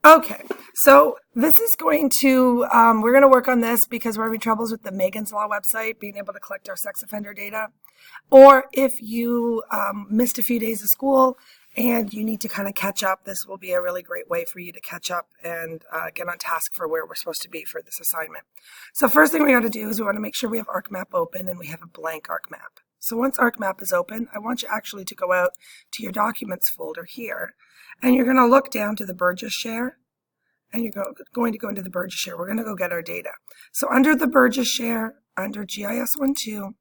Okay, so this is going to, we're going to work on this because we're having troubles with the Megan's Law website, being able to collect our sex offender data. Or if you missed a few days of school and you need to kind of catch up, this will be a really great way for you to catch up and get on task for where we're supposed to be for this assignment. So first thing we got to do is we want to make sure we have ArcMap open and we have a blank ArcMap. So once ArcMap is open, I want you actually to go out to your Documents folder here, and you're going to look down to the Burgess share, and you're going to go into the Burgess share. We're going to go get our data. So under the Burgess share, under GIS 1.2,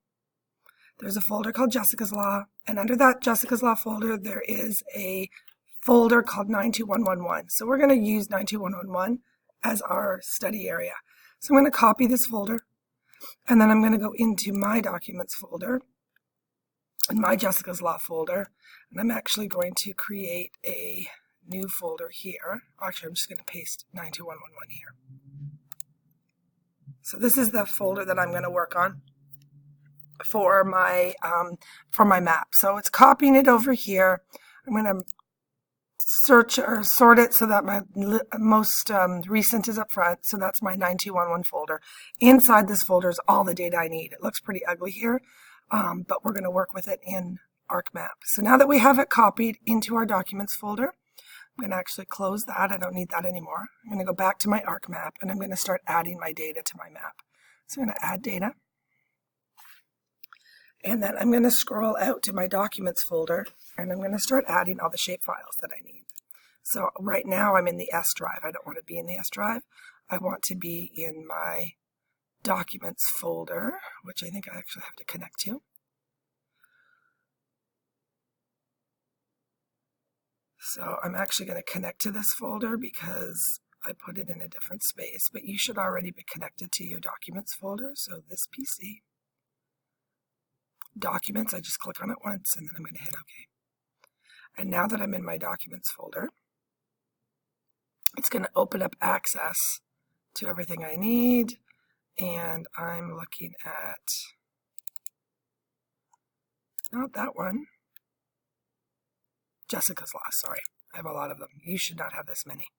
there's a folder called Jessica's Law, and under that Jessica's Law folder, there is a folder called 92111. So we're going to use 92111 as our study area. So I'm going to copy this folder, and then I'm going to go into my Documents folder, in my Jessica's Law folder, and I'm actually going to create a new folder here. Actually, I'm just going to paste 92111 here. So this is the folder that I'm going to work on for my map. So it's copying it over here. I'm going to search or sort it so that my most recent is up front. So that's my 9211 folder. Inside this folder is all the data I need. It looks pretty ugly here. But we're going to work with it in ArcMap. So now that we have it copied into our Documents folder, I'm going to actually close that. I don't need that anymore. I'm going to go back to my ArcMap, and I'm going to start adding my data to my map. So I'm going to add data. And then I'm going to scroll out to my Documents folder, and I'm going to start adding all the shapefiles that I need. So right now I'm in the S drive. I don't want to be in the S drive. I want to be in my Documents folder, which I think I actually have to connect to. So I'm actually going to connect to this folder because I put it in a different space, but you should already be connected to your Documents folder. So this PC, Documents, I just click on it once and then I'm going to hit OK. And now that I'm in my Documents folder, it's going to open up access to everything I need. And I'm looking at, not that one, Jessica's Law, sorry. I have a lot of them. You should not have this many.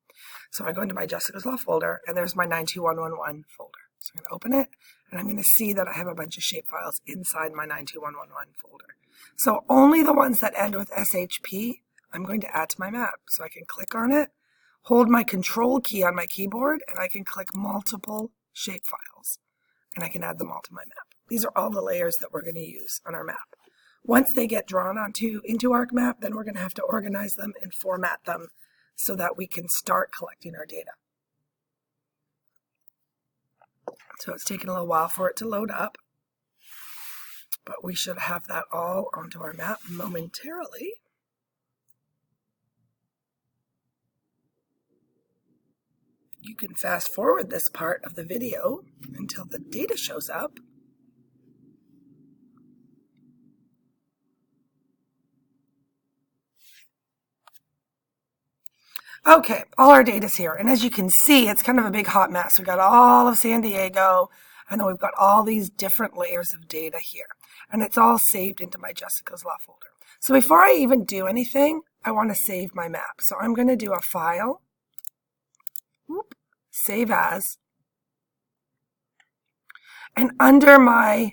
So I go into my Jessica's Law folder, and there's my 92111 folder. So I'm going to open it, and I'm going to see that I have a bunch of shapefiles inside my 92111 folder. So only the ones that end with SHP, I'm going to add to my map. So I can click on it, hold my Control key on my keyboard, and I can click multiple shapefiles, and I can add them all to my map. These are all the layers that we're going to use on our map. Once they get drawn into ArcMap, then we're going to have to organize them and format them so that we can start collecting our data. So it's taking a little while for it to load up, but we should have that all onto our map momentarily. You can fast forward this part of the video until the data shows up. Okay, all our data's here. And as you can see, it's kind of a big hot mess. We've got all of San Diego, and then we've got all these different layers of data here. And it's all saved into my Jessica's Law folder. So before I even do anything, I want to save my map. So I'm going to do a file. Save as, and under my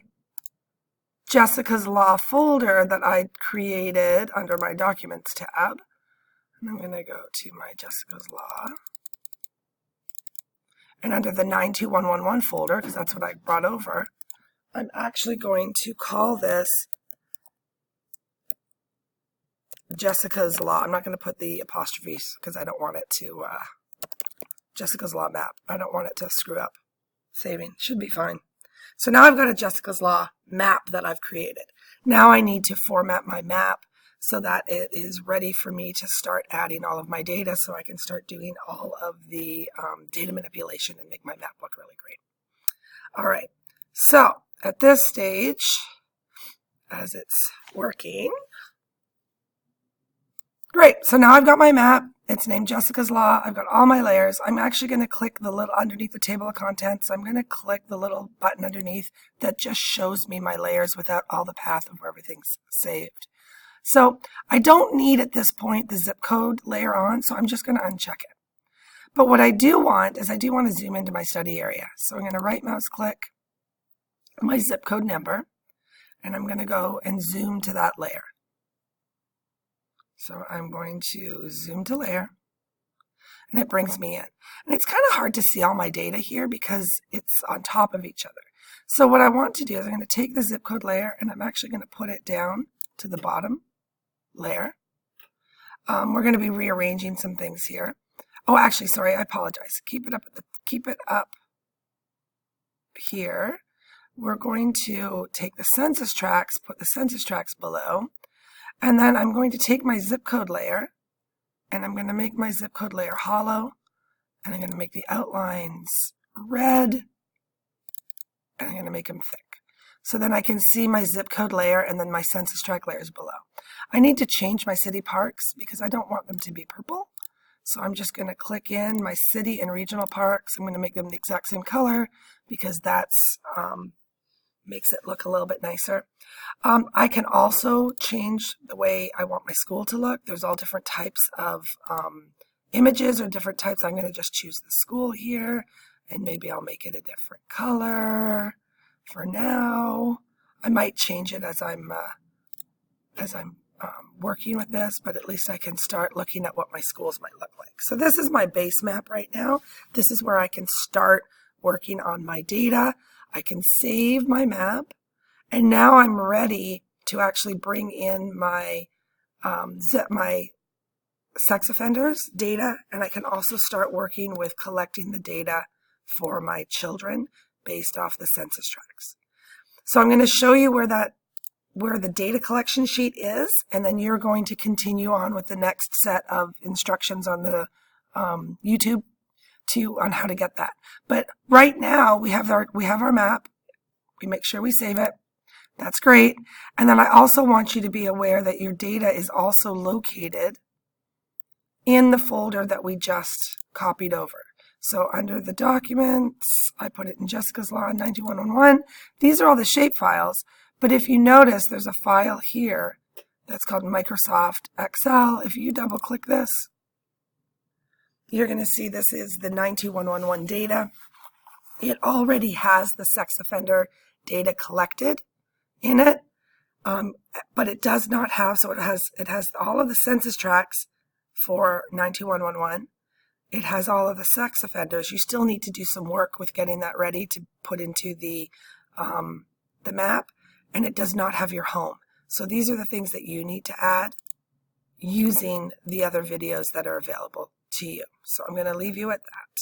Jessica's Law folder that I created under my Documents tab, and I'm going to go to my Jessica's Law, and under the 92111 folder, because that's what I brought over, I'm actually going to call this Jessica's Law. I'm not going to put the apostrophes because I don't want it to Jessica's Law map. I don't want it to screw up. Saving should be fine. So now I've got a Jessica's Law map that I've created. Now I need to format my map so that it is ready for me to start adding all of my data so I can start doing all of the data manipulation and make my map look really great. All right, so at this stage, as it's working, great, so now I've got my map. It's named Jessica's Law. I've got all my layers. I'm actually going to click the little underneath the table of contents. I'm going to click the little button underneath that just shows me my layers without all the path of where everything's saved. So I don't need at this point the zip code layer on, so I'm just going to uncheck it. But what I do want is I do want to zoom into my study area. So I'm going to right mouse click my zip code number, and I'm going to go and zoom to that layer. So I'm going to zoom to layer, and it brings me in. And it's kind of hard to see all my data here because it's on top of each other. So what I want to do is I'm going to take the zip code layer, and I'm actually going to put it down to the bottom layer. We're going to be rearranging some things here. Oh, actually, sorry, I apologize. Keep it up here. We're going to take the census tracts, put the census tracts below, and then I'm going to take my zip code layer, and I'm going to make my zip code layer hollow, and I'm going to make the outlines red, and I'm going to make them thick. So then I can see my zip code layer and then my census tract layers below. I need to change my city parks because I don't want them to be purple. So I'm just going to click in my city and regional parks. I'm going to make them the exact same color because that's makes it look a little bit nicer. I can also change the way I want my school to look. There's all different types of images or different types. I'm going to just choose the school here, and maybe I'll make it a different color for now. I might change it as I'm working with this, but at least I can start looking at what my schools might look like. So this is my base map right now. This is where I can start working on my data. I can save my map, and now I'm ready to actually bring in my my sex offenders data, and I can also start working with collecting the data for my children based off the census tracts. So I'm going to show you where the data collection sheet is, and then you're going to continue on with the next set of instructions on the YouTube on how to get that. But right now we have our map. We make sure we save it. That's great. And then I also want you to be aware that your data is also located in the folder that we just copied over. So under the documents, I put it in Jessica's Law 92111. These are all the shape files. But if you notice, there's a file here that's called Microsoft Excel. If you double click this, you're going to see this is the 92111 data. It already has the sex offender data collected in it, but it does not have, so it has all of the census tracts for 92111. It has all of the sex offenders. You still need to do some work with getting that ready to put into the map, and it does not have your home. So these are the things that you need to add using the other videos that are available to you. So I'm going to leave you at that.